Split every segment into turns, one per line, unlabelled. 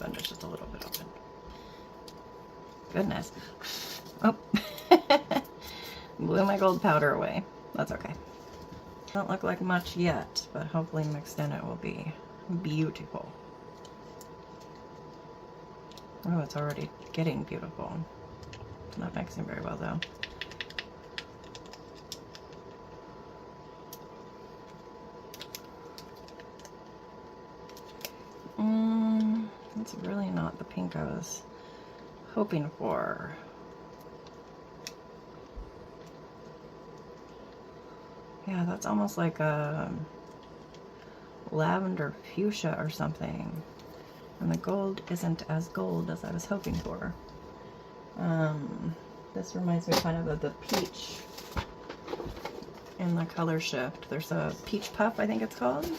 opened. It's just a little bit open. Goodness. Oh. Blew my gold powder away. That's okay. Doesn't look like much yet, but hopefully mixed in it will be beautiful. Oh, it's already getting beautiful. It's not mixing very well though. It's really not the pink I was hoping for. Yeah, that's almost like a lavender fuchsia or something. And the gold isn't as gold as I was hoping for. This reminds me kind of the peach in the color shift. There's a peach puff, I think it's called.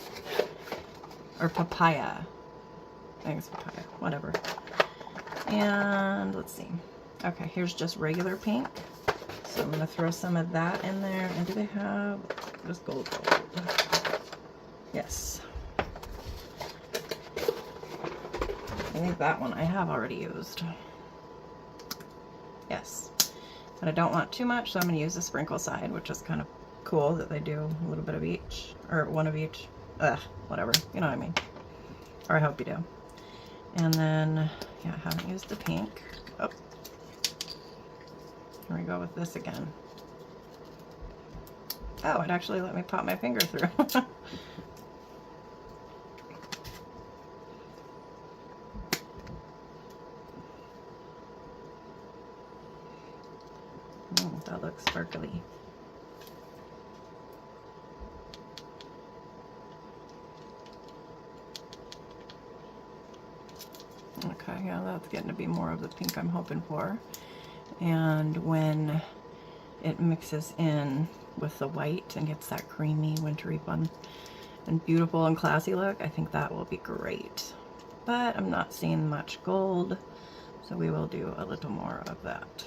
Or papaya. I think it's papaya, whatever. And let's see. Okay, here's just regular pink. So I'm gonna throw some of that in there. And do they have just gold? Yes. I think that one I have already used. Yes. But I don't want too much, so I'm gonna use the sprinkle side, which is kind of cool that they do a little bit of each, or one of each. Whatever, you know what I mean. Or I hope you do. And then, yeah, I haven't used the pink. Oh. Here we go with this again. Oh, it actually let me pop my finger through. That looks sparkly. Okay, yeah, that's getting to be more of the pink I'm hoping for. And when it mixes in with the white and gets that creamy, wintry, fun, and beautiful and classy look, I think that will be great. But I'm not seeing much gold, so we will do a little more of that.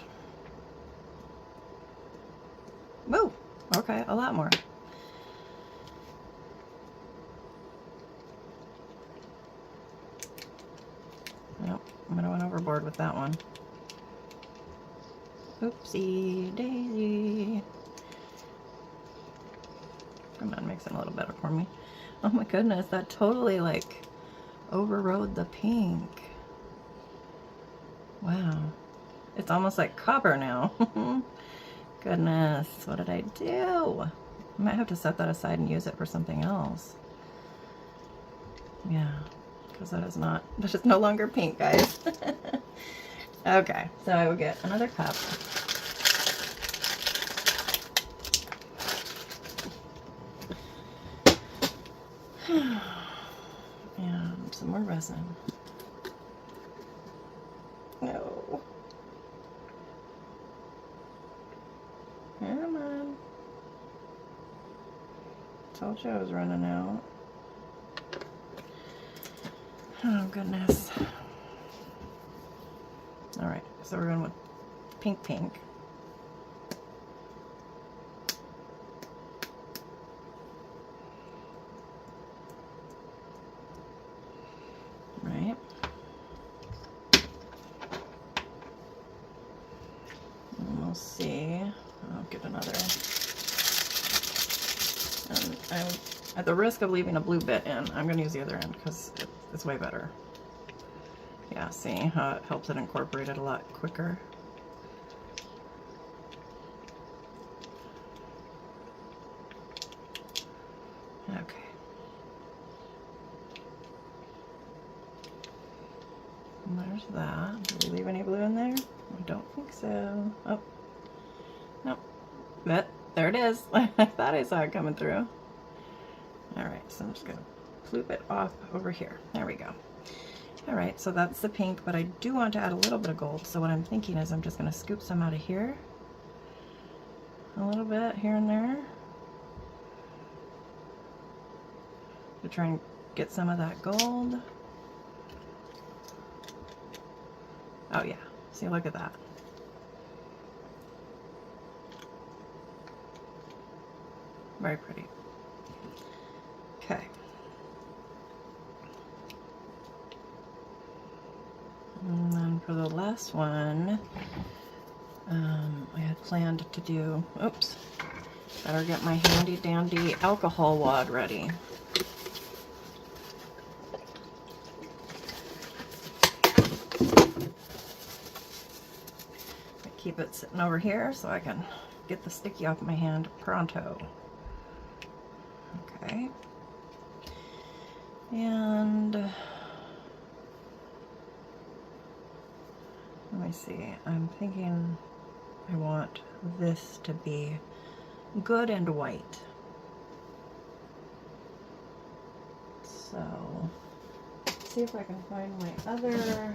Woo! Okay, a lot more. Nope, I'm gonna went overboard with that one. Oopsie daisy. Come on, mix it a little better for me. Oh my goodness, that totally like overrode the pink. Wow. It's almost like copper now. Goodness, what did I do? I might have to set that aside and use it for something else. Yeah, because that is no longer pink, guys. Okay, so I will get another cup. And some more resin. No. Come on. Told you I was running out. Oh, goodness. All right, so we're going with pink, pink. Right. And we'll see. I'll get another. And I'm, at the risk of leaving a blue bit in, I'm going to use the other end because it's way better. Yeah, see how it helps it incorporate it a lot quicker. Okay. And there's that. Did we leave any blue in there? I don't think so. Oh, no. But there it is. I thought I saw it coming through. All right, so I'm just going to floop it off over here. There we go. All right, so that's the pink, but I do want to add a little bit of gold. So what I'm thinking is I'm just going to scoop some out of here. A little bit here and there. To try and get some of that gold. Oh yeah, see, look at that. Very pretty. Okay. for the last one, I had planned to do, oops, better get my handy dandy alcohol wad ready. I keep it sitting over here so I can get the sticky off my hand pronto. Okay. And let me see, I'm thinking I want this to be good and white. So, let's see if I can find my other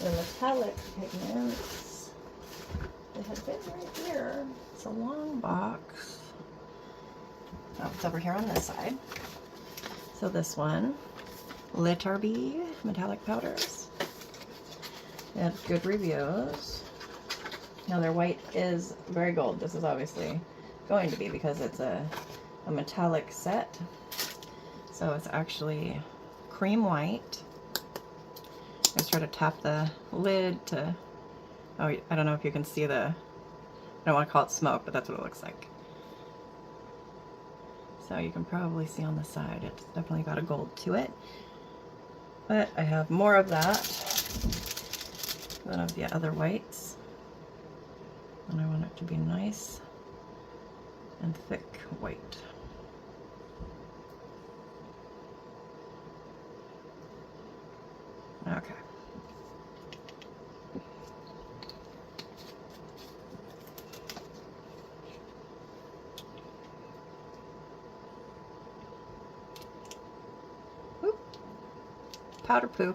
the metallic pigments. They had been right here. It's a long box. Oh, it's over here on this side. So this one, Litarby metallic powders. They had good reviews. Now their white is very gold. This is obviously going to be because it's a metallic set. So it's actually cream white. Let's try to tap the lid to, oh, I don't know if you can see the, I don't want to call it smoke, but that's what it looks like. So you can probably see on the side, it's definitely got a gold to it. But I have more of that than of the other whites. And I want it to be nice and thick white. Okay. Powder poo.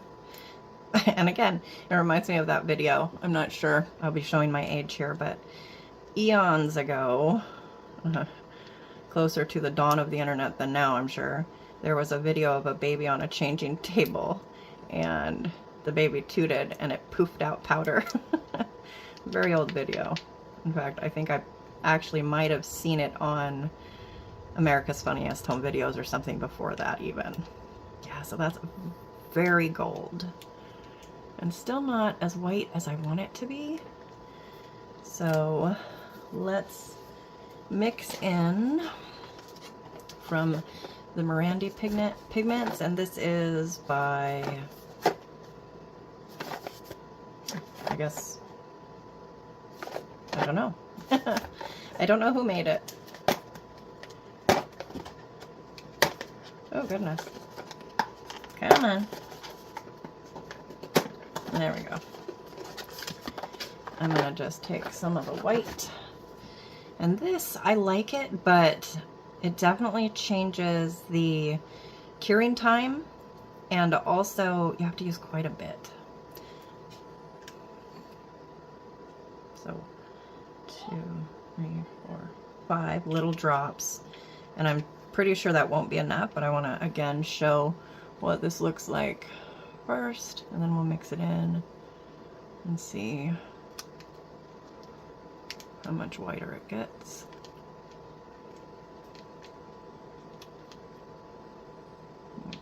And again, it reminds me of that video. I'm not sure, I'll be showing my age here, but eons ago, closer to the dawn of the internet than now, I'm sure, there was a video of a baby on a changing table and the baby tooted and it poofed out powder. Very old video. In fact, I think I actually might have seen it on America's Funniest Home Videos or something before that even. Yeah, so that's very gold and still not as white as I want it to be. So let's mix in from the Mirandi pigments, and this is by, I guess, I don't know. I don't know who made it. Oh goodness. Come on. There we go. I'm gonna just take some of the white. And this, I like it, but it definitely changes the curing time, and also you have to use quite a bit. So 2, 3, 4, 5 little drops, and I'm pretty sure that won't be enough, but I want to again show what this looks like first, and then we'll mix it in and see how much whiter it gets.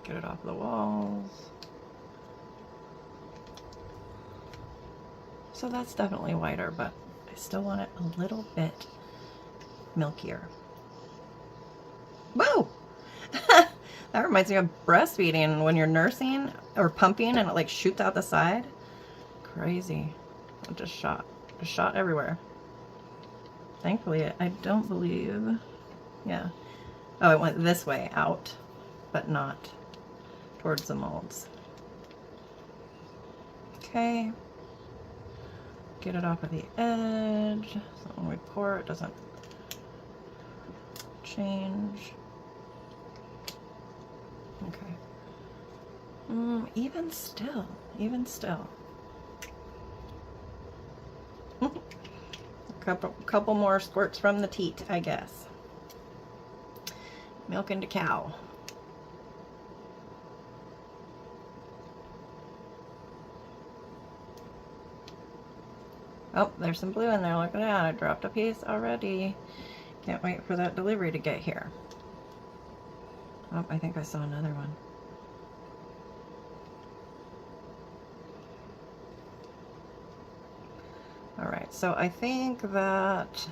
Get it off the walls. So that's definitely whiter, but I still want it a little bit milkier. Whoa! That reminds me of breastfeeding when you're nursing or pumping and it like shoots out the side. Crazy. It just shot everywhere. Thankfully, I don't believe, yeah. Oh, it went this way out, but not towards the molds. Okay. Get it off of the edge, so when we pour it doesn't change. Okay. Even still. Couple more squirts from the teat, I guess. Milk into cow. Oh, there's some blue in there. Look at that. I dropped a piece already. Can't wait for that delivery to get here. Oh, I think I saw another one. right, so I think that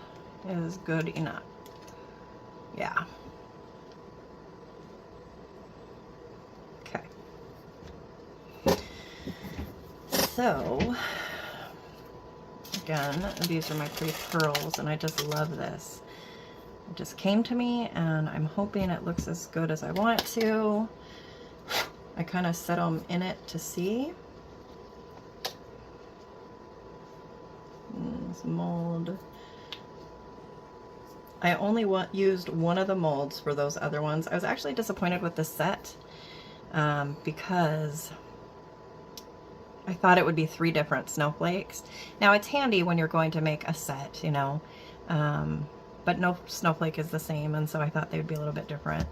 is good enough. Yeah. Okay. So, again, these are my pretty pearls, and I just love this. It just came to me, and I'm hoping it looks as good as I want it to. I kind of set them in it to see. This mold. I only used one of the molds for those other ones. I was actually disappointed with the set because I thought it would be 3 different snowflakes. Now it's handy when you're going to make a set, you know, but no snowflake is the same, and so I thought they would be a little bit different,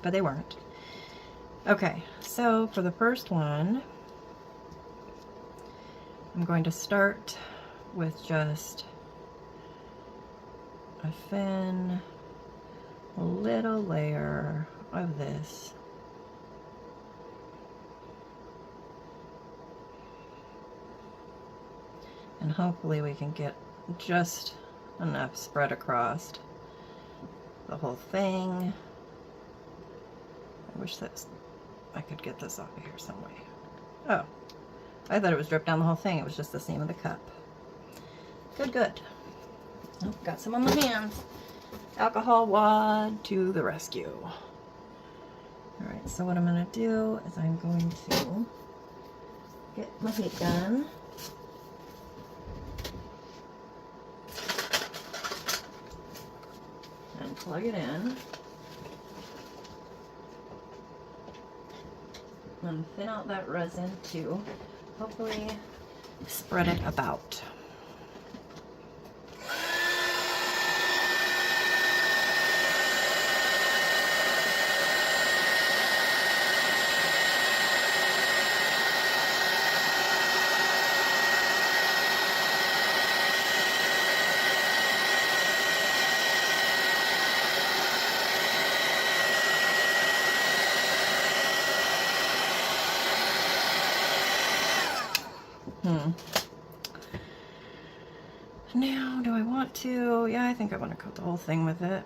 but they weren't. Okay, so for the first one, I'm going to start with just a thin little layer of this. And hopefully we can get just enough spread across the whole thing. I wish that I could get this off of here some way. Oh, I thought it was dripped down the whole thing. It was just the seam of the cup. Good, good. Oh, got some on my hands. Alcohol wad to the rescue. All right, so what I'm going to do is I'm going to get my heat gun. And plug it in. And thin out that resin to hopefully spread it about. Now, do I want to? Yeah, I think I want to coat the whole thing with it.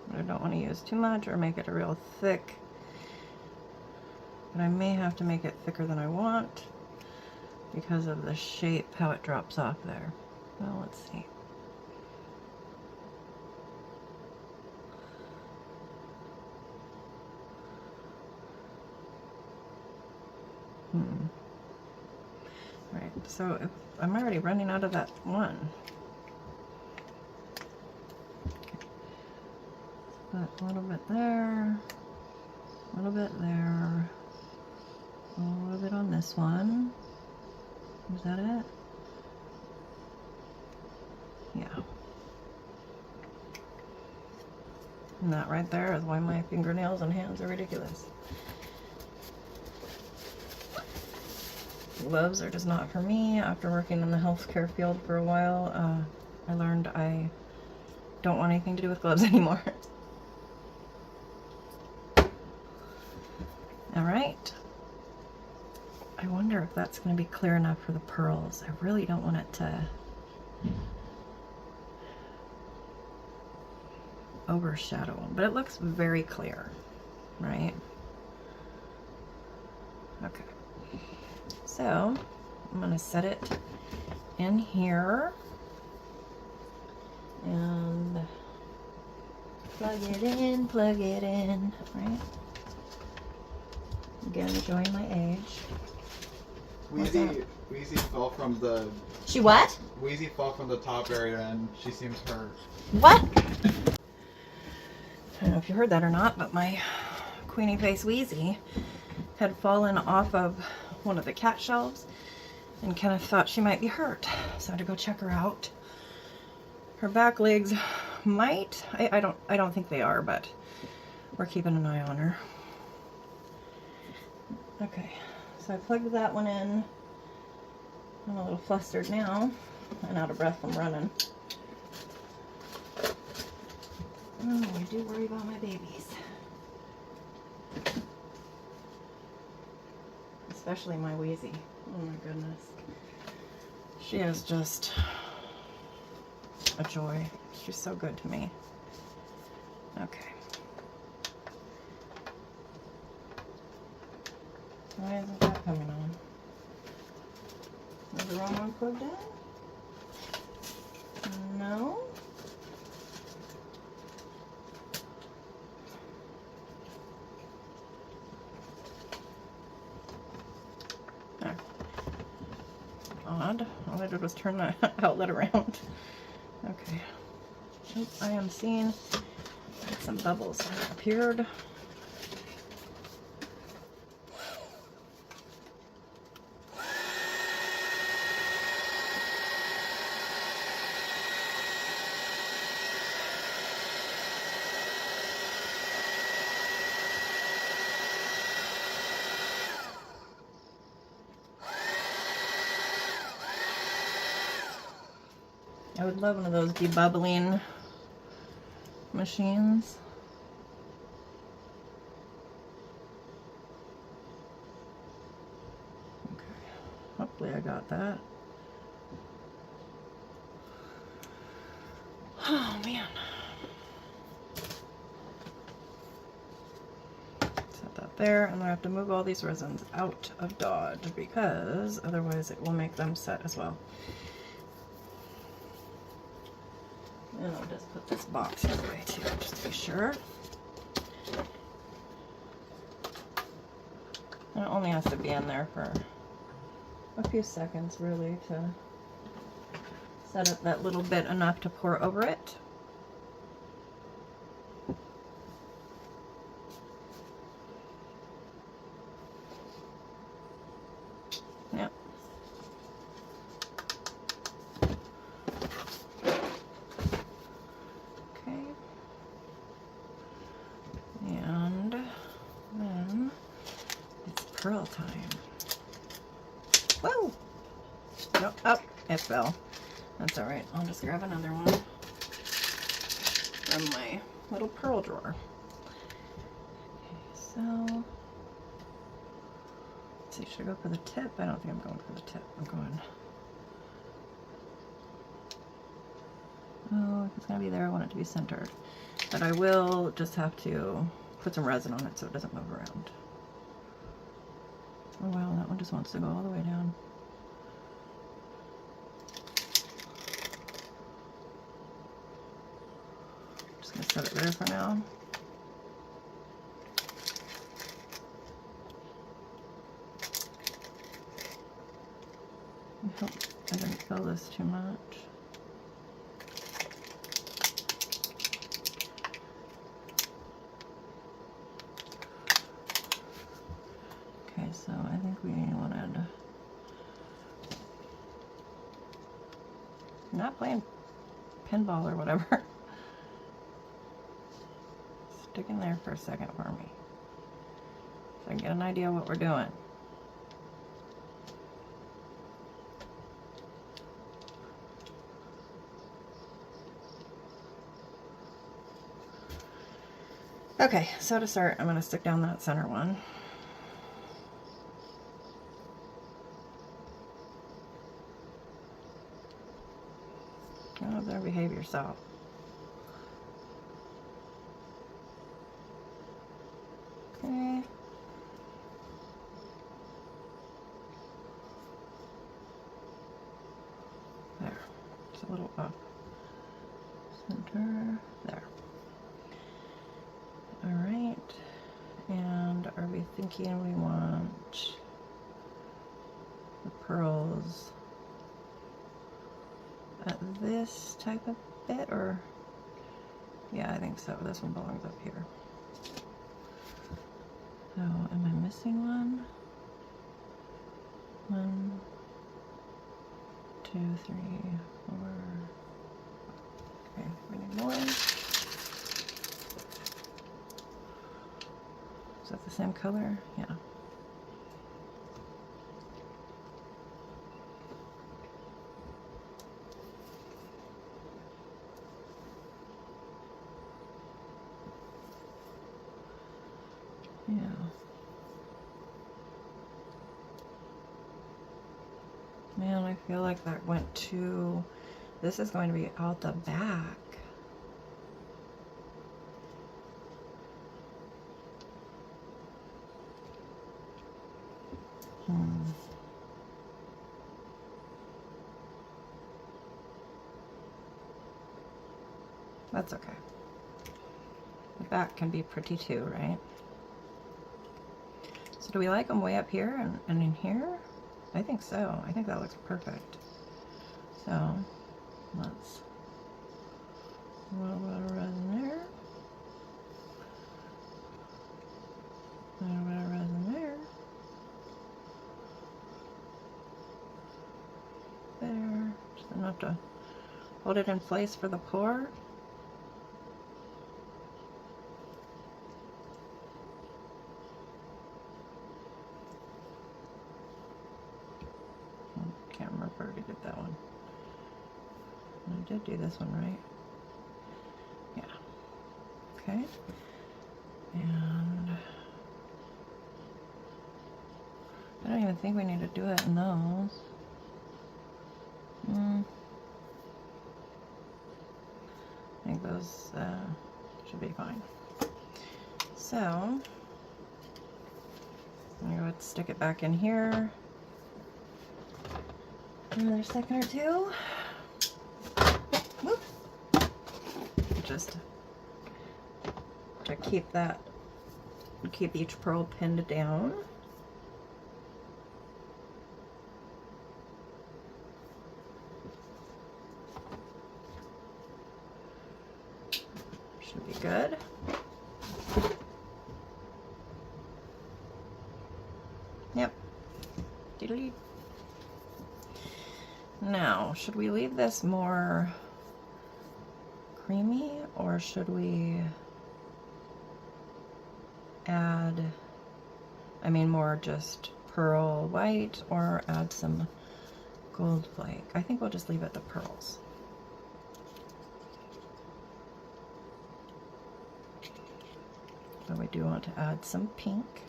But I don't want to use too much or make it a real thick. But I may have to make it thicker than I want because of the shape, how it drops off there. Well, let's see. Right, so if I'm already running out of that one. Okay. Put a little bit there, a little bit there, a little bit on this one. Is that it? Yeah. And that right there is why my fingernails and hands are ridiculous. Gloves are just not for me. After working in the healthcare field for a while, I learned I don't want anything to do with gloves anymore. All right. I wonder if that's going to be clear enough for the pearls. I really don't want it to overshadow them, but it looks very clear, right? Okay. So I'm going to set it in here and plug it in, right? Again, showing my age.
Wheezy fell from the...
She what?
Wheezy fell from the top area and she seems hurt.
What? I don't know if you heard that or not, but my Queenie Face Wheezy had fallen off of one of the cat shelves and kind of thought she might be hurt, so I had to go check her out. Her back legs might, I don't think they are, but we're keeping an eye on her. Okay, so I plugged that one in. I'm a little flustered now and out of breath from running. Oh, I do worry about my babies. especially my Wheezy. Oh my goodness. She is just a joy. She's so good to me. Okay. Why isn't that coming on? Is the wrong one plugged in? No. There. Odd. All I did was turn the outlet around. Okay. Oop, I am seeing some bubbles have appeared. I would love one of those debubbling machines. Okay, hopefully I got that. Oh man. Set that there, and I have to move all these resins out of Dodge because otherwise it will make them set as well. And I'll just put this box away too, just to be sure. And it only has to be in there for a few seconds, really, to set up that little bit enough to pour over it. Yep. Pearl time. Whoa! No, oh, it fell. That's alright. I'll just grab another one from my little pearl drawer. Okay, so let's see, should I go for the tip? I don't think I'm going for the tip. I'm going. Oh, if it's gonna be there, I want it to be centered. But I will just have to put some resin on it so it doesn't move around. Oh wow, that one just wants to go all the way down. Just gonna set it there for now. I hope I didn't fill this too much. Okay, so I think we wanted, not playing pinball or whatever. Stick in there for a second for me, so I can get an idea what we're doing. Okay, so to start, I'm going to stick down that center one. Oh, there, behave yourself. Okay. There. It's a little up. Center. There. Alright. And are we thinking we want the pearls at this type of bit, or yeah, I think so. This one belongs up here. So am I missing one? 1, 2, 3, 4. Okay, we need more. Is that the same color? Yeah. Yeah. Man, I feel like that went too... This is going to be out the back. That's okay. The back can be pretty too, right? So do we like them way up here and in here? I think so. I think that looks perfect. So let's a little bit of resin there. A little bit of resin there. There. Just enough to hold it in place for the pour. Can't remember where we did that one. I did do this one, right? Yeah. Okay. And I don't even think we need to do it in those. I think those should be fine. So I'm gonna go ahead and stick it back in here. Another second or two. Whoop. Just to keep each pearl pinned down. Should be good. Yep. Diddly. Now, should we leave this more creamy, or should we add, I mean, more just pearl white, or add some gold flake? I think we'll just leave it the pearls. But we do want to add some pink.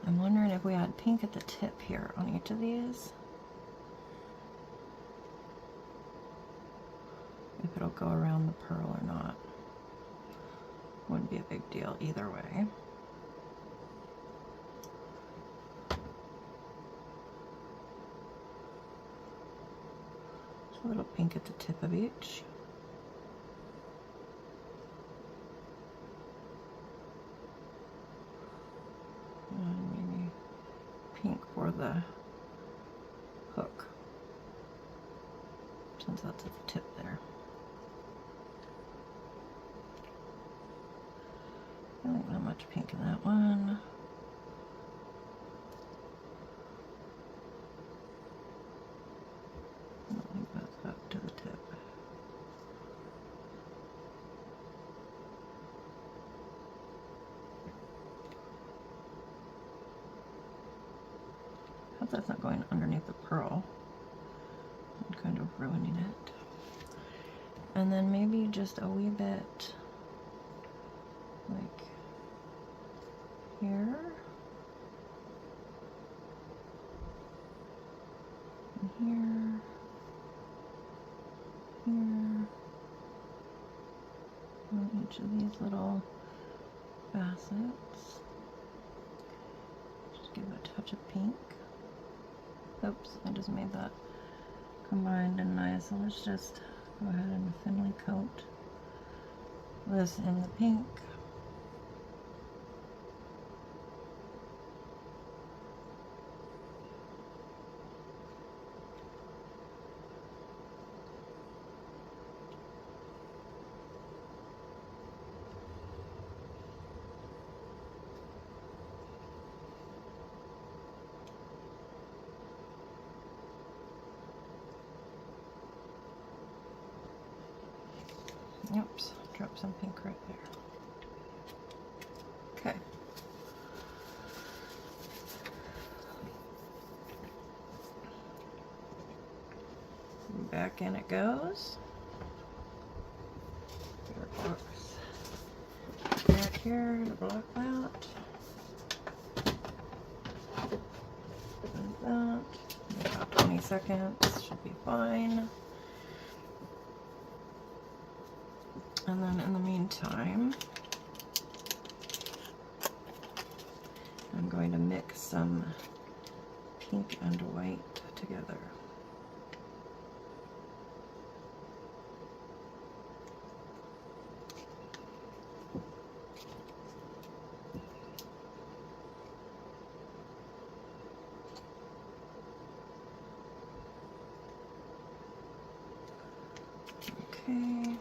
I'm wondering if we add pink at the tip here on each of these. If it'll go around the pearl or not. Wouldn't be a big deal either way. Just a little pink at the tip of each. And maybe pink for the hook, since that's at the tip there. I think not much pink in that one. I think that's up to the tip. Hope that's not going underneath the pearl. I'm kind of ruining it. And then maybe just a wee bit like here, and here, here, on each of these little facets. Just give it a touch of pink. Oops, I just made that combined and nice. So let's just go ahead and thinly coat this in the pink. Oops, drop some pink right there. Okay. Back in it goes. There it looks. Back here to block that. And that. seconds should be fine. And then in the meantime, I'm going to mix some pink and white together. Okay.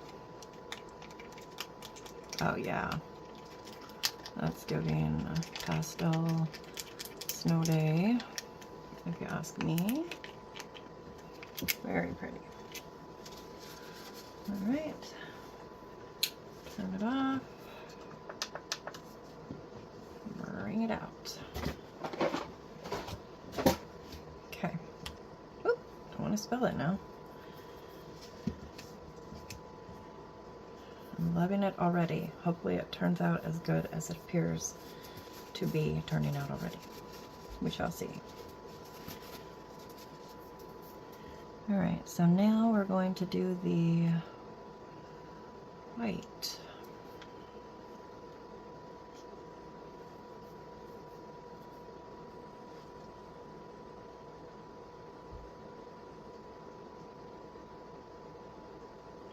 Oh yeah, that's giving a pastel snow day, if you ask me. Very pretty. All right, turn it off, bring it out. Okay. Oop, don't want to spill it now. I'm loving it already. Hopefully it turns out as good as it appears to be turning out already. We shall see. Alright, so now we're going to do the white.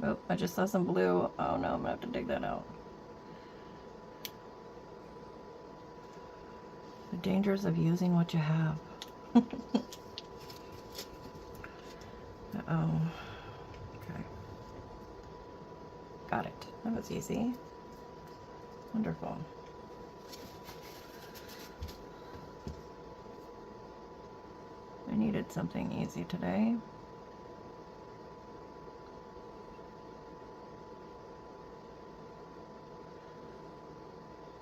Oh, I just saw some blue. Oh no, I'm gonna have to dig that out. The dangers of using what you have. Uh-oh. Okay. Got it. That was easy. Wonderful. I needed something easy today.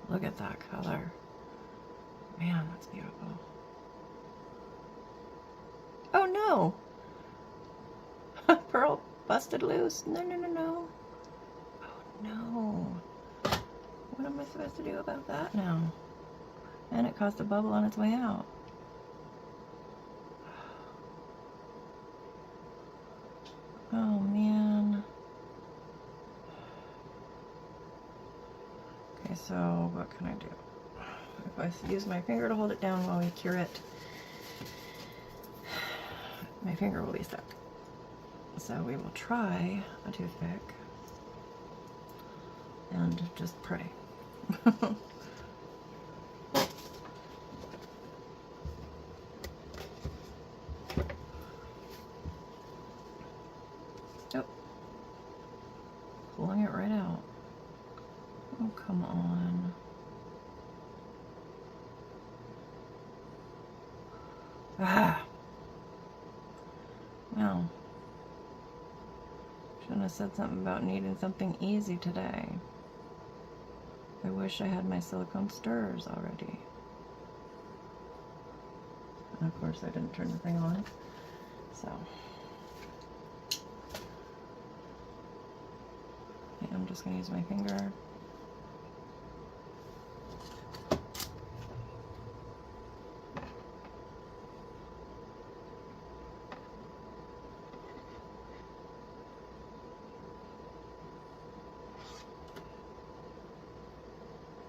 Look at that color. Man, that's beautiful. Oh no! Pearl busted loose. No, no, no, no. Oh no. What am I supposed to do about that now? And it caused a bubble on its way out. Oh man. Okay, so what can I do? If I use my finger to hold it down while we cure it, my finger will be stuck. So we will try a toothpick and just pray. Oh, pulling it right out. Oh, come on. Ah! Well, shouldn't have said something about needing something easy today. I wish I had my silicone stirrers already. And of course I didn't turn the thing on, so. Okay, I'm just gonna use my finger.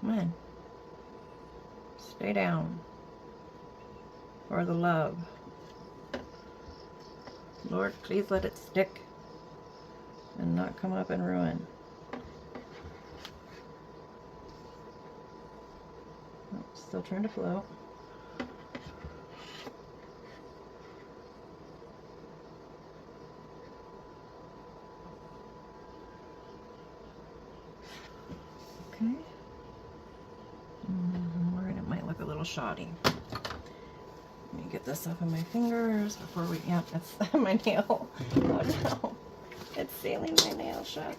Come on. Stay down. For the love. Lord, please let it stick and not come up and ruin. Oh, still trying to float. Okay. Worried it might look a little shoddy. Let me get this up in my fingers before we, yeah, it's my nail. Oh no, it's sealing my nail shut.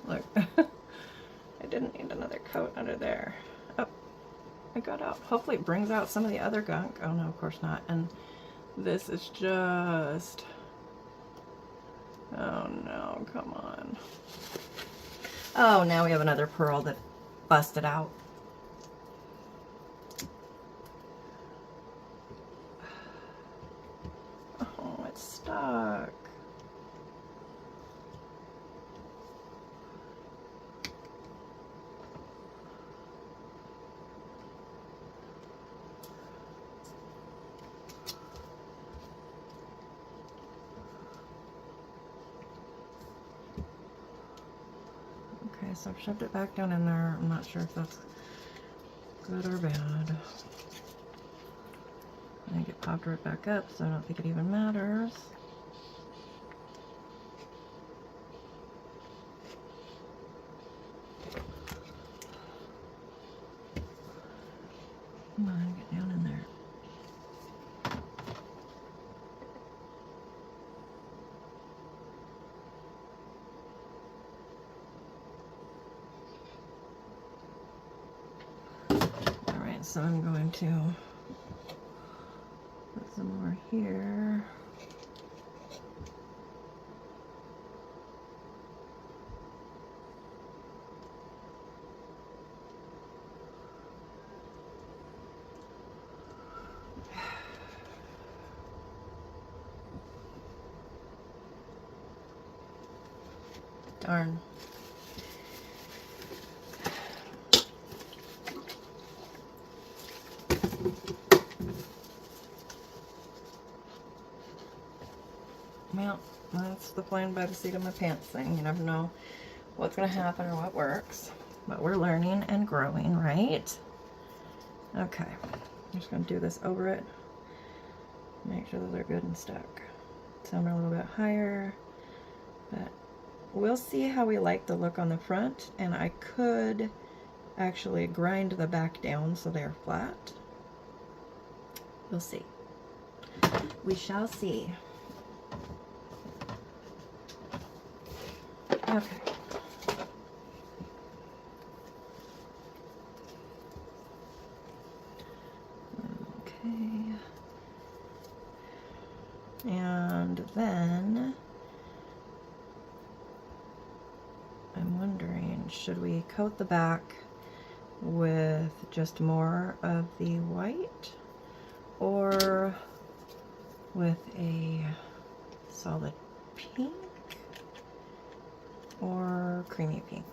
Look, I didn't need another coat under there. Oh, I got out. Hopefully it brings out some of the other gunk. Oh no, of course not. And this is just, oh no, come on. Oh, now we have another pearl that busted out. it's stuck. Okay, so I've shoved it back down in there. I'm not sure if that's good or bad. I think it popped right back up, so I don't think it even matters. Come on, get down in there. Alright, so I'm going to put some more here. Darn. Well, that's the flying by the seat of my pants thing. You never know what's going to happen or what works. But we're learning and growing, right? Okay. I'm just going to do this over it. Make sure those are good and stuck. Some are a little bit higher. But we'll see how we like the look on the front. And I could actually grind the back down so they're flat. We'll see. We shall see. Okay. Okay. And then I'm wondering, should we coat the back with just more of the white or with a solid pink? Or creamy pink.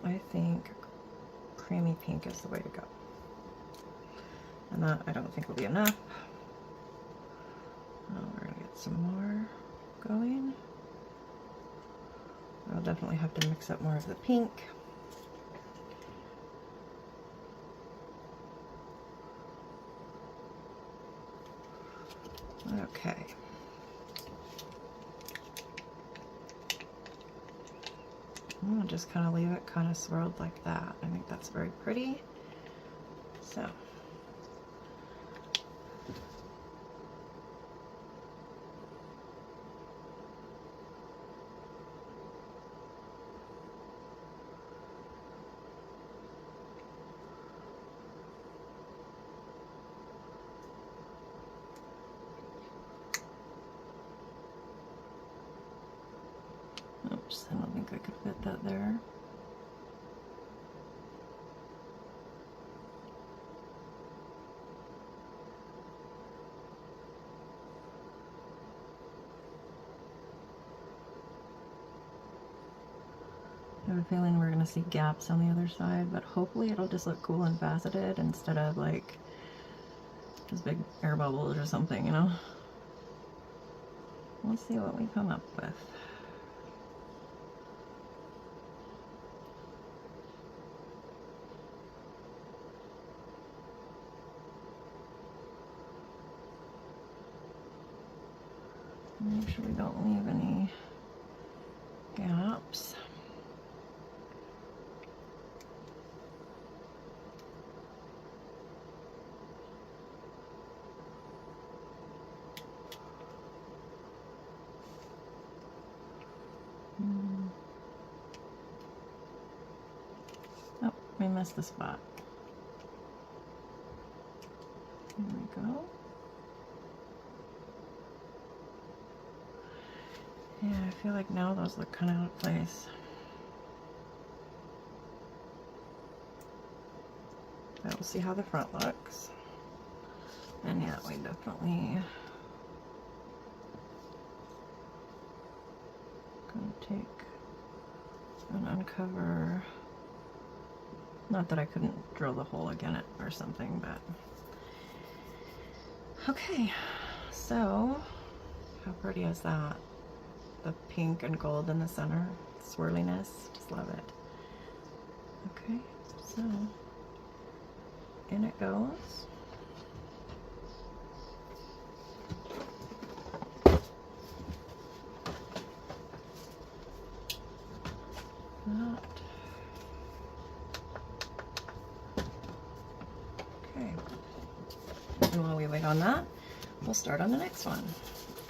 I think creamy pink is the way to go. And that I don't think will be enough. Oh, we're gonna get some more going. I'll definitely have to mix up more of the pink. Okay. I'll just kind of leave it kind of swirled like that. I think that's very pretty. So. Oops, I don't think I could fit that there. I have a feeling we're going to see gaps on the other side, but hopefully it'll just look cool and faceted instead of like just big air bubbles or something, you know? We'll see what we come up with. Make sure we don't leave any gaps. Oh, we missed the spot. Here we go. Yeah, I feel like now those look kind of out of place. Oh, we'll see how the front looks. And yeah, we definitely gonna take and uncover. Not that I couldn't drill the hole again or something, but okay. So how pretty is that? The pink and gold in the center, swirliness, just love it. Okay, so in it goes. That. Okay, and while we wait on that, we'll start on the next one.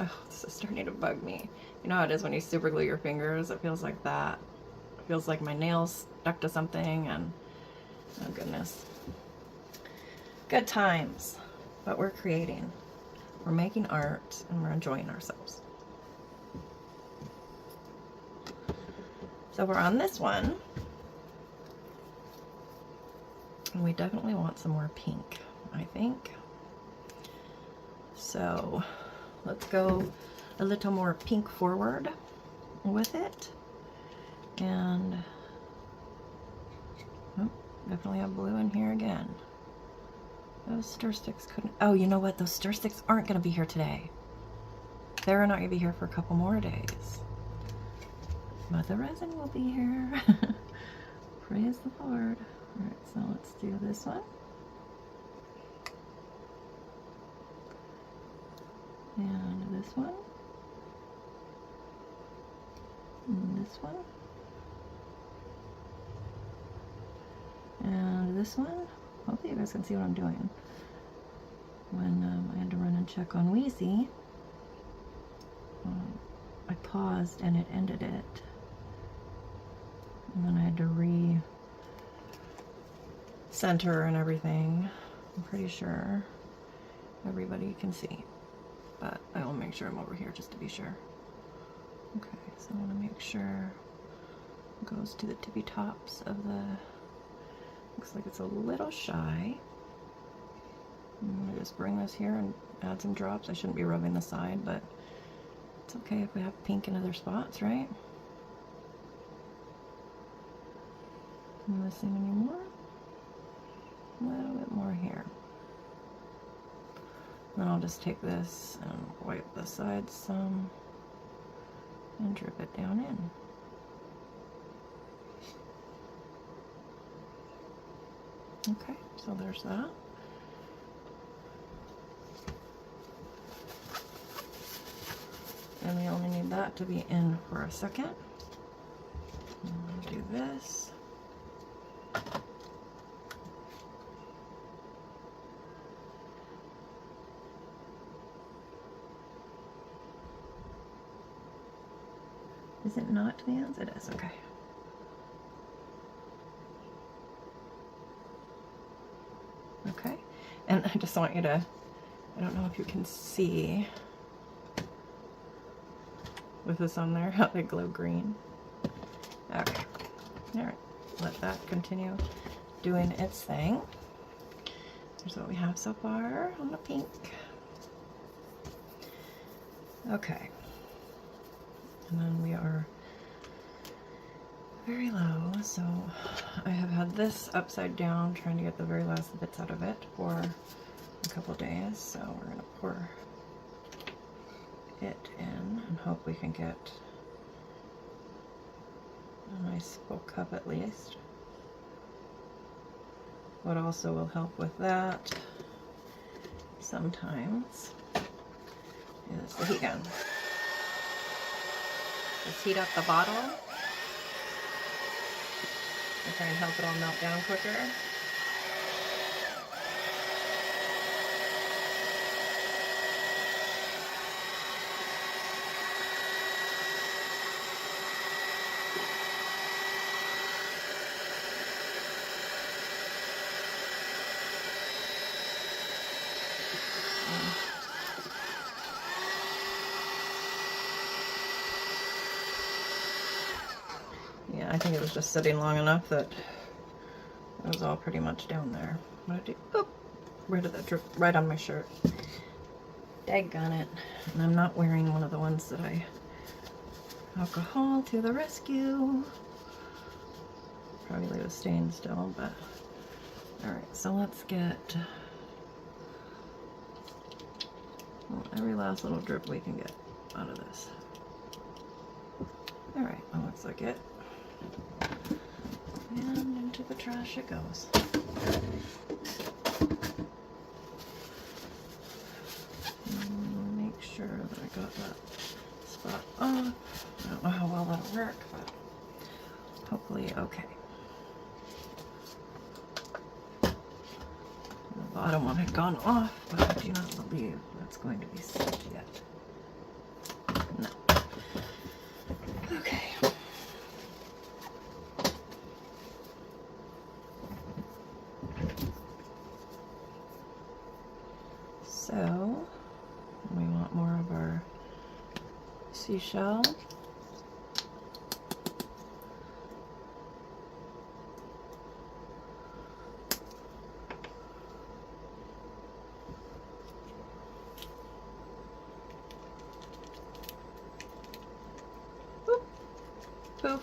Oh, this is starting to bug me. You know how it is when you super glue your fingers? It feels like that. It feels like my nails stuck to something, and oh goodness. Good times. But we're creating. We're making art, and we're enjoying ourselves. So we're on this one. And we definitely want some more pink, I think. So let's go a little more pink forward with it. And oh, definitely have blue in here again. Those stir sticks couldn't, oh, you know what? Those stir sticks aren't going to be here today. They're not going to be here for a couple more days. But the resin will be here. Praise the Lord. Alright, so let's do this one. And this one. And this one. And this one. Hopefully you guys can see what I'm doing. When I had to run and check on Wheezy, I paused and it ended it. And then I had to re-center and everything. I'm pretty sure everybody can see. But I will make sure I'm over here just to be sure. Okay, so I want to make sure it goes to the tippy tops of the, looks like it's a little shy. I'm going to just bring this here and add some drops. I shouldn't be rubbing the side, but it's okay if we have pink in other spots, right? Missing any more? A little bit more here. Then I'll just take this and wipe the sides some and drip it down in. Okay, so there's that. And we only need that to be in for a second. And we'll do this. Is it not to the ends? It is, okay. Okay, and I just want you to, I don't know if you can see with this on there, how they glow green. Okay, all right, let that continue doing its thing. Here's what we have so far on the pink. Okay. And then we are very low, so I have had this upside down trying to get the very last bits out of it for a couple days, so we're going to pour it in and hope we can get a nice full cup at least. What also will help with that sometimes is the heat gun. Just heat up the bottle to try and help it all melt down quicker. Yeah, I think it was just sitting long enough that it was all pretty much down there. gonna do, oh, where did that drip? Right on my shirt. Daggone it. And I'm not wearing one of the ones that alcohol to the rescue. Probably leave a stain still, but alright, so let's get every last little drip we can get out of this. Alright, that looks like it. And into the trash it goes. And make sure that I got that spot off. I don't know how well that'll work, but hopefully okay. The bottom one had gone off, but I do not believe that's going to be set yet. No. Okay. So, we want more of our seashell. Boop. Poof.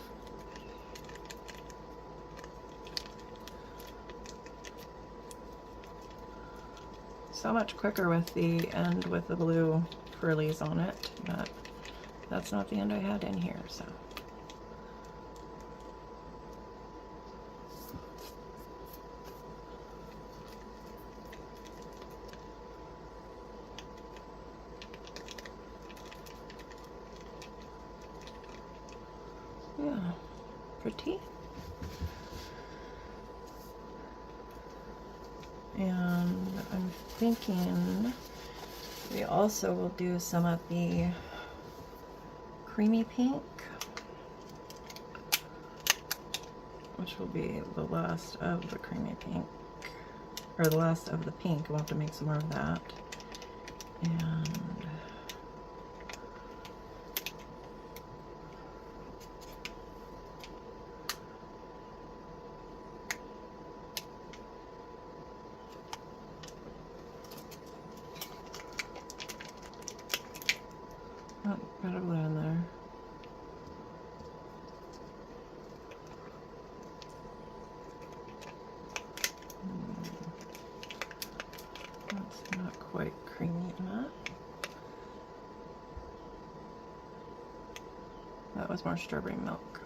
So much quicker with the end with the blue frillies on it, but that's not the end I had in here, so. Yeah, pretty. And I'm thinking we also will do some of the creamy pink, which will be the last of the creamy pink, or the last of the pink. We'll have to make some more of that. And oh, got a blue in there. That's not quite creamy enough. That was more strawberry milk.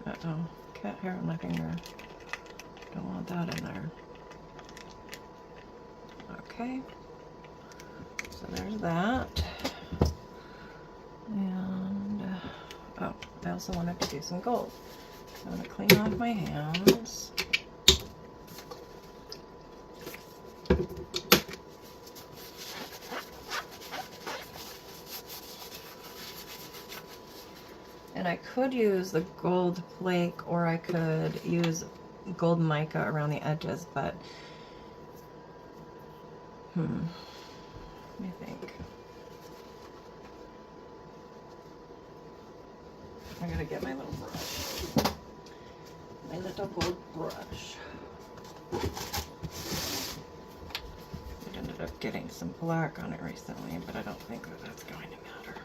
Uh-oh, cat hair on my finger. Don't want that in there. Okay. So there's that. And, oh, I also wanted to do some gold. So I'm going to clean off my hands. And I could use the gold flake, or I could use gold mica around the edges, but let me think. I gotta get my little brush. My little gold brush. I ended up getting some black on it recently, but I don't think that that's going to matter.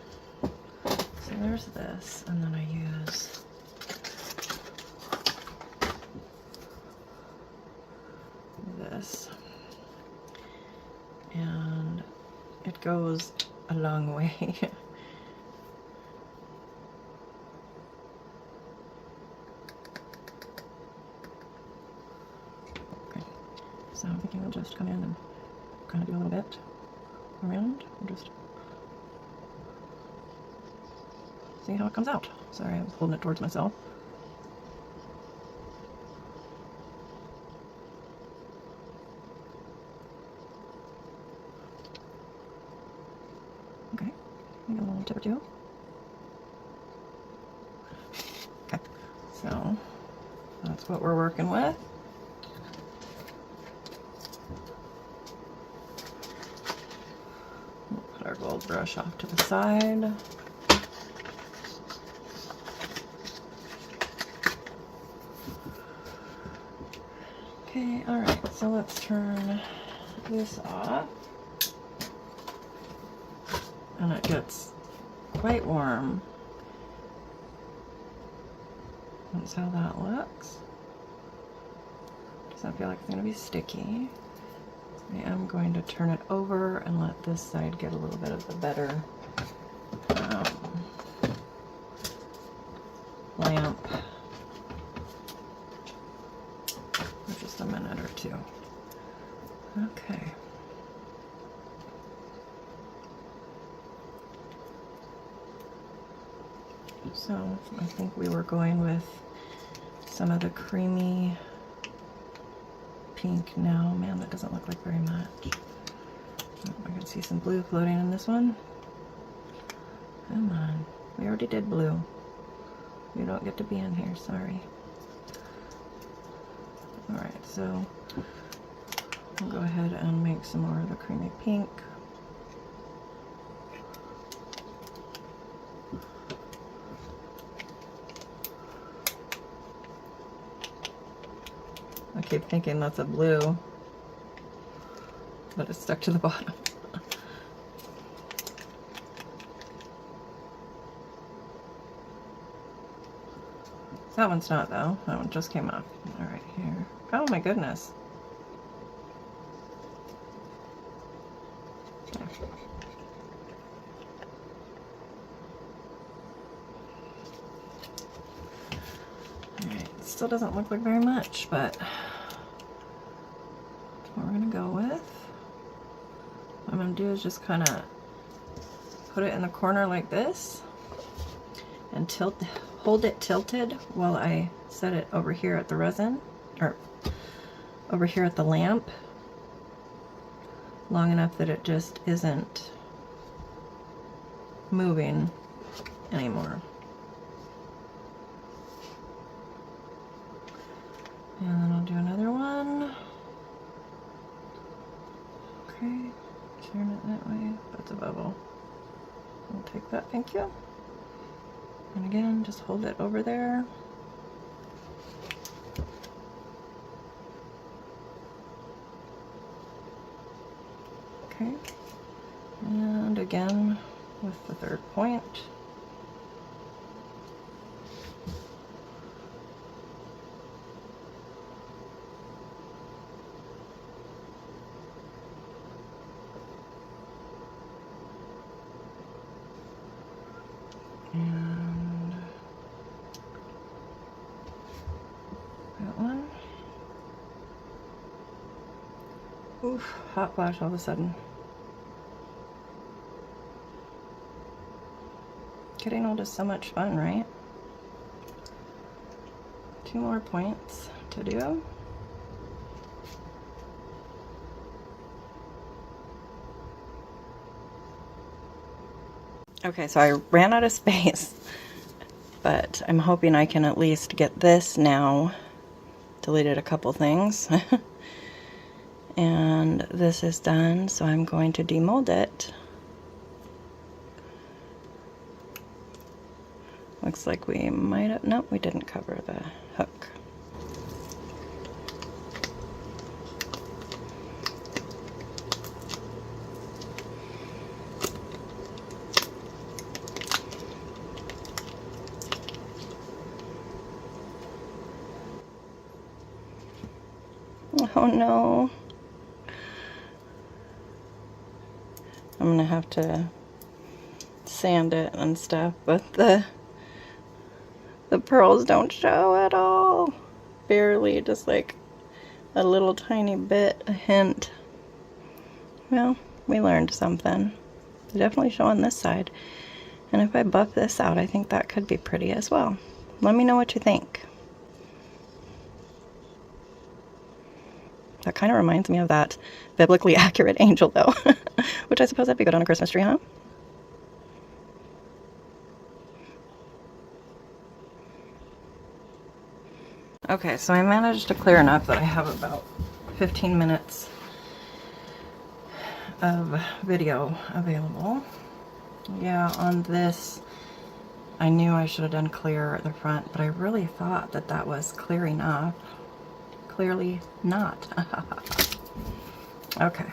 So there's this, and then I use this. And it goes a long way. Okay, so I'm thinking I'll just come in and kind of do a little bit around and just see how it comes out. Sorry, I was holding it towards myself. Okay, maybe a little tip or two. Okay, so that's what we're working with. We'll put our gold brush off to the side. Okay, alright, so let's turn this off. And it gets quite warm. That's how that looks. Doesn't feel like it's going to be sticky. I am going to turn it over and let this side get a little bit of the better lamp for just a minute or two. Okay. So I think we were going with some of the creamy pink now. Man, that doesn't look like very much. Oh, I can see some blue floating in this one. Come on. We already did blue. You don't get to be in here, sorry. Alright, so I'll go ahead and make some more of the creamy pink. I keep thinking that's a blue, but it's stuck to the bottom. That one's not though. That one just came off. All right, here. Oh my goodness. Okay. All right, still doesn't look like very much, but that's what we're gonna go with. What I'm gonna do is just kind of put it in the corner like this and hold it tilted while I set it over here at the resin, or over here at the lamp, long enough that it just isn't moving anymore. And then I'll do another one. Okay, turn it that way. That's a bubble. I'll take that, thank you. And again, just hold it over there. Okay. And again with the third point. And that one. Oof, hot flash all of a sudden. Getting old is so much fun, right? 2 more points to do. Okay, so I ran out of space, but I'm hoping I can at least get this now. Deleted a couple things. And this is done, so I'm going to demold it. Looks like we might have, nope, we didn't cover the hook. Oh no. I'm gonna have to sand it and stuff, but the pearls don't show at all. Barely, just like a little tiny bit, a hint. Well, we learned something. They definitely show on this side. And if I buff this out, I think that could be pretty as well. Let me know what you think. That kind of reminds me of that biblically accurate angel though, which I suppose that'd be good on a Christmas tree, huh? Okay, so I managed to clear enough that I have about 15 minutes of video available. Yeah, on this, I knew I should have done clear at the front, but I really thought that that was clear enough. clearly not. Okay,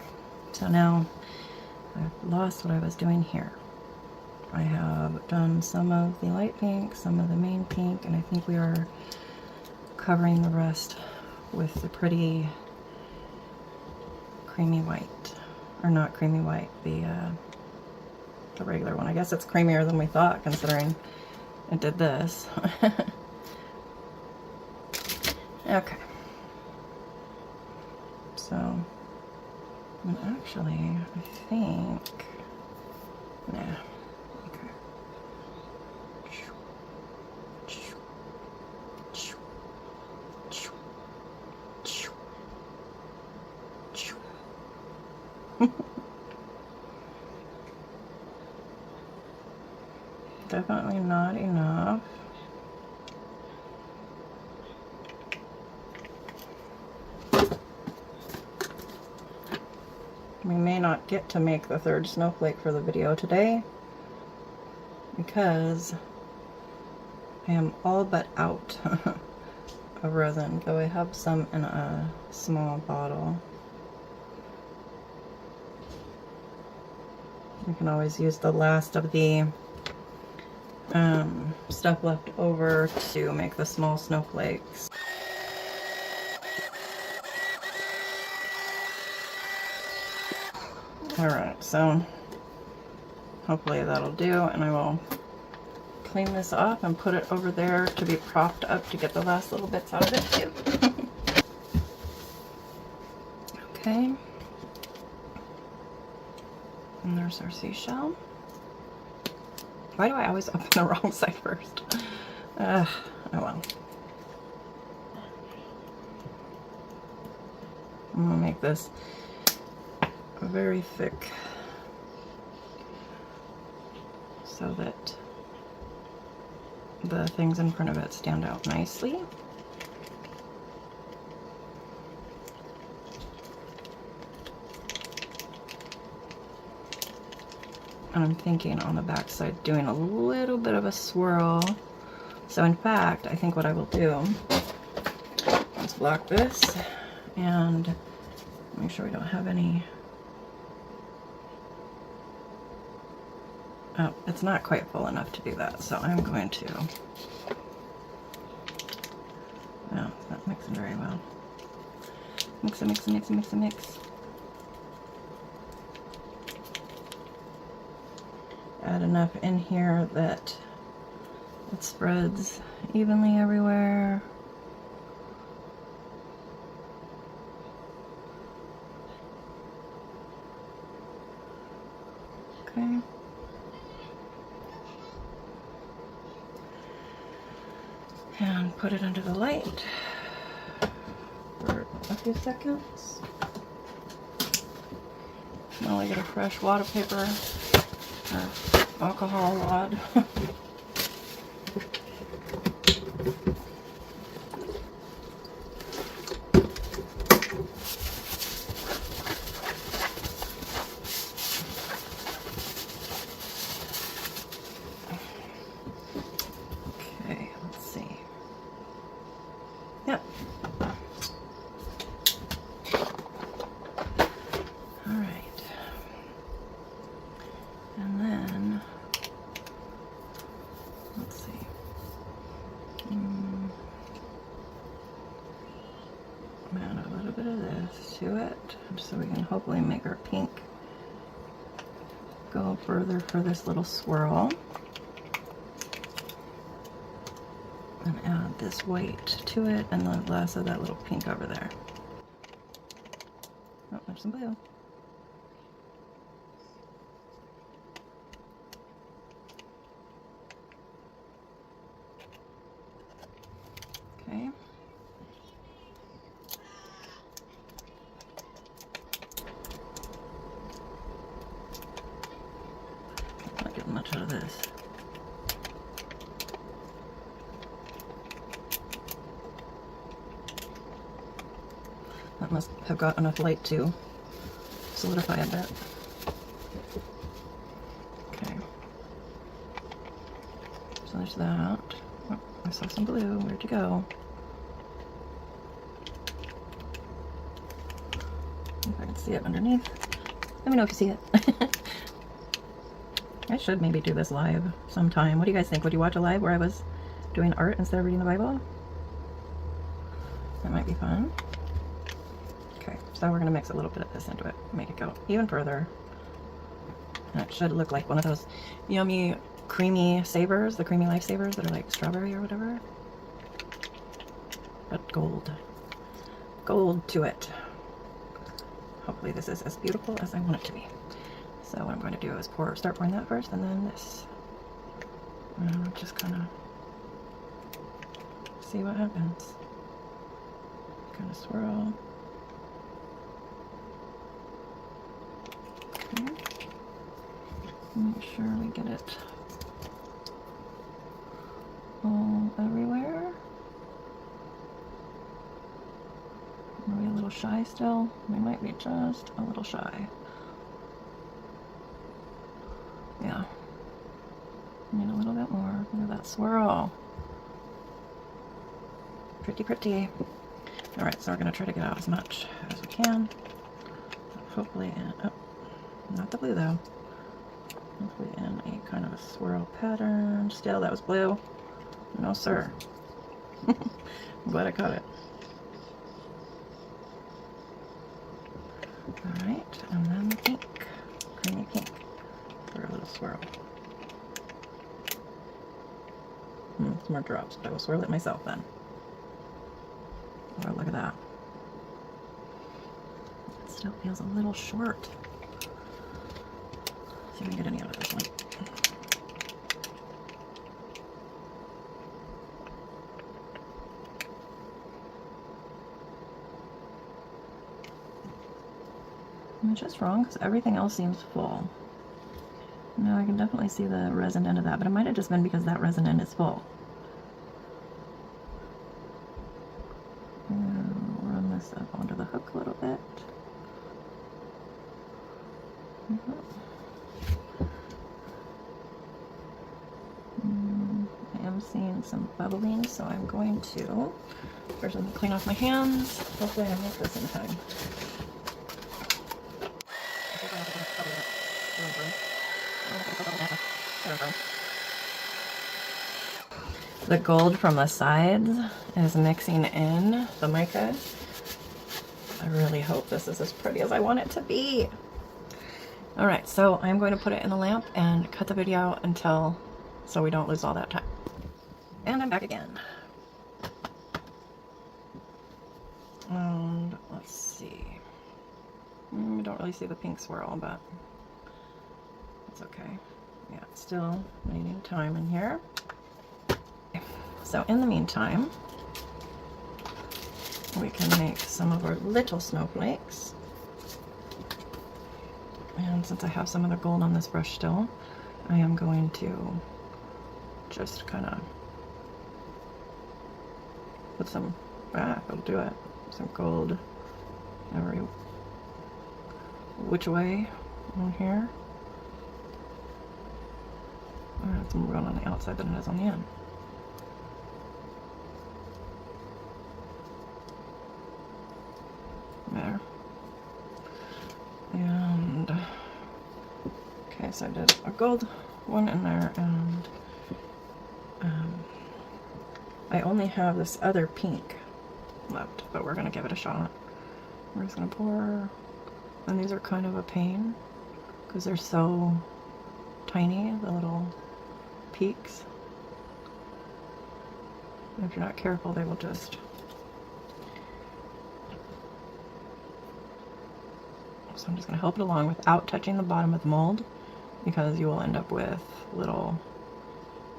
so now I've lost what I was doing here. I have done some of the light pink, some of the main pink, and I think we are covering the rest with the pretty creamy white, or not creamy white, the regular one. I guess it's creamier than we thought, considering it did this. Okay. So, and actually, I think, nah. Okay. Definitely not enough. We may not get to make the third snowflake for the video today because I am all but out of resin, though I have some in a small bottle. You can always use the last of the stuff left over to make the small snowflakes. Alright, so hopefully that'll do, and I will clean this off and put it over there to be propped up to get the last little bits out of it too. Okay. And there's our seashell. Why do I always open the wrong side first? Oh well. I'm gonna make this very thick so that the things in front of it stand out nicely. And I'm thinking on the back side doing a little bit of a swirl. So in fact, I think what I will do is block this and make sure we don't have any. Oh, it's not quite full enough to do that, so I'm going to. No, it's not mixing very well. Mix it, mix it, mix it, mix it, mix. Add enough in here that it spreads evenly everywhere. Okay. And put it under the light for a few seconds. Now I get a fresh water paper or alcohol wad. Okay, let's see. Yep. All right. And then, let's see. Add a little bit of this to it, so we can hopefully make our pink go further for this little swirl. And add this white to it, and the last of that little pink over there. Oh, there's some blue. Okay. Not getting much out of this. That must have got enough light to solidify a bit. Okay. So there's that. Oh, I saw some blue. Where'd you go? If I can see it underneath. Let me know if you see it. I should maybe do this live sometime. What do you guys think? Would you watch a live where I was doing art instead of reading the Bible? That might be fun. Okay, so we're going to mix a little bit of this into it, make it go even further. And it should look like one of those yummy creamy savers, the creamy lifesavers that are like strawberry or whatever. But gold. Gold to it. Hopefully this is as beautiful as I want it to be. So what I'm going to do is start pouring that first, and then this. And just kind of see what happens. Kind of swirl. Okay. Make sure we get it all everywhere. Are we a little shy still? We might be just a little shy. Yeah. Need a little bit more. Look at that swirl. Pretty, pretty. Alright, so we're going to try to get out as much as we can. Hopefully in, oh, not the blue though. Hopefully in a kind of a swirl pattern. Still, that was blue. No, sir. I'm glad I caught it. Alright, and then the pink. Creamy pink. For a little swirl. Some more drops, but I will swirl it myself then. Oh, look at that. It still feels a little short. See if we can get any out of this one. I'm just wrong because everything else seems full. No, I can definitely see the resin end of that, but it might have just been because that resin end is full. Run this up onto the hook a little bit. I am seeing some bubbling, so I'm going to first let me clean off my hands. Hopefully I make this in time. The gold from the sides is mixing in the mica. I really hope this is as pretty as I want it to be. Alright, so I'm going to put it in the lamp and cut the video out until, so we don't lose all that time. And I'm back again. And let's see. We don't really see the pink swirl, but it's okay. Yeah, it's still needing time in here. So in the meantime, we can make some of our little snowflakes. And since I have some of the gold on this brush still, I am going to just kind of put some, I'll do it, some gold every which way on here. It's more on the outside than it is on the end. There. And okay, so I did a gold one in there, and I only have this other pink left, but we're gonna give it a shot. We're just gonna pour, and these are kind of a pain because they're so tiny, the little peaks. And if you're not careful, they will just, so I'm just going to help it along without touching the bottom of the mold, because you will end up with little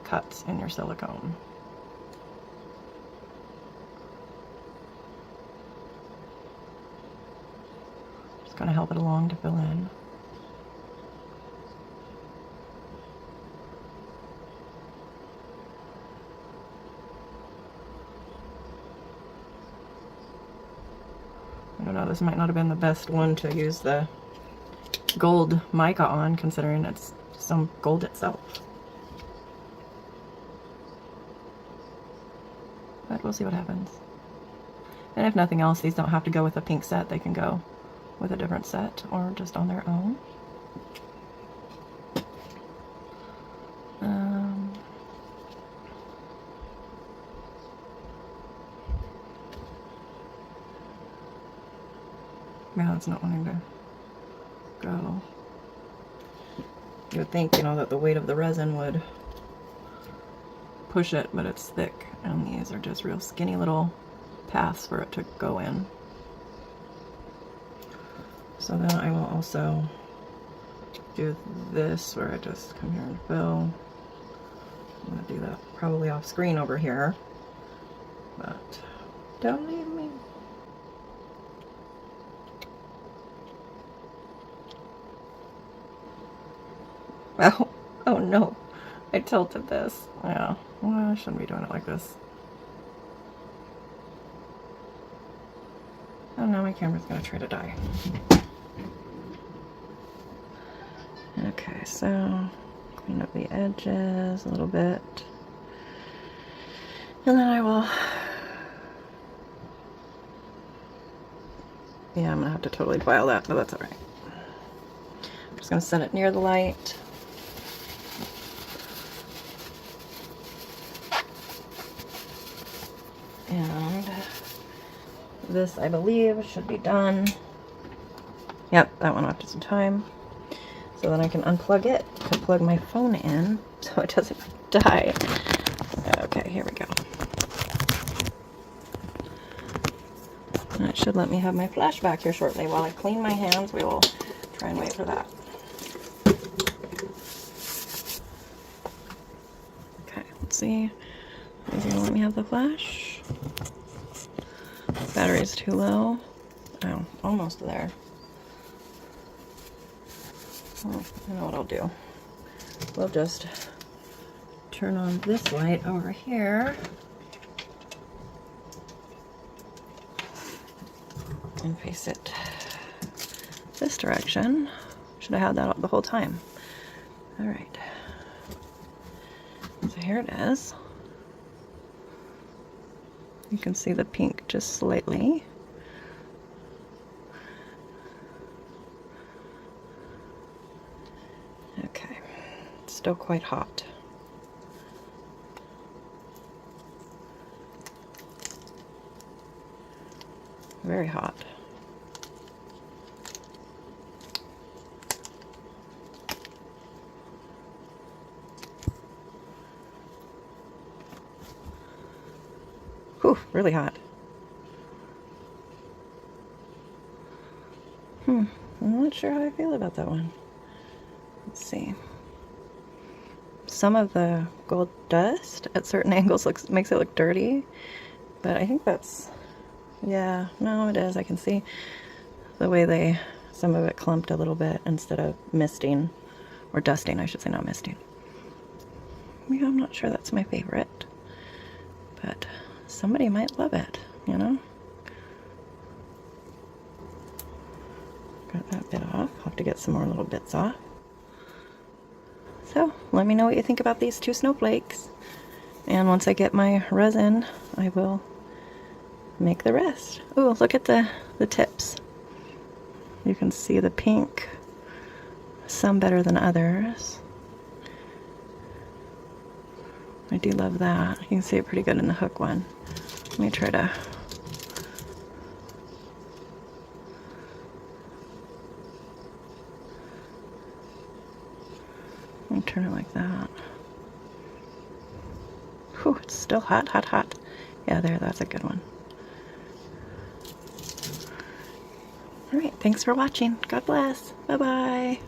cuts in your silicone. Just going to help it along to fill in. I don't know, this might not have been the best one to use the gold mica on, considering it's some gold itself. But we'll see what happens. And if nothing else, these don't have to go with a pink set. They can go with a different set or just on their own. Yeah, it's not wanting to go. You would think, you know, that the weight of the resin would push it, but it's thick, and these are just real skinny little paths for it to go in. So then I will also do this where I just come here and fill. I'm gonna do that probably off screen over here, but don't leave me. Oh, oh no, I tilted this. Yeah, well, I shouldn't be doing it like this. Oh no, my camera's gonna try to die. Okay, so clean up the edges a little bit. And then I will, yeah, I'm gonna have to totally file that, but that's all right. I'm just gonna set it near the light. And this, I believe, should be done. Yep, that one went to some time. So then I can unplug it to plug my phone in so it doesn't die. Okay, here we go. And it should let me have my flash back here shortly. While I clean my hands, we will try and wait for that. Okay, let's see. Is it gonna let me have the flash? Battery's too low. Oh, almost there. Oh, I know what I'll do. We'll just turn on this light over here and face it this direction. Should have had that up the whole time. All right. So here it is. You can see the pink just slightly. Okay, it's still quite hot. Very hot. Whew, really hot. I'm not sure how I feel about that one. Let's see. Some of the gold dust at certain angles makes it look dirty, but I think that's, yeah, no, it is. I can see the way some of it clumped a little bit instead of misting, or dusting, I should say, not misting. Yeah, I'm not sure that's my favorite, but somebody might love it, you know? Got that bit off. I'll have to get some more little bits off. So, let me know what you think about these two snowflakes. And once I get my resin, I will make the rest. Oh, look at the tips. You can see the pink, some better than others. I do love that. You can see it pretty good in the hook one. Let me try to turn it like that. Whew, it's still hot, hot, hot. Yeah, there, that's a good one. All right, thanks for watching. God bless. Bye-bye.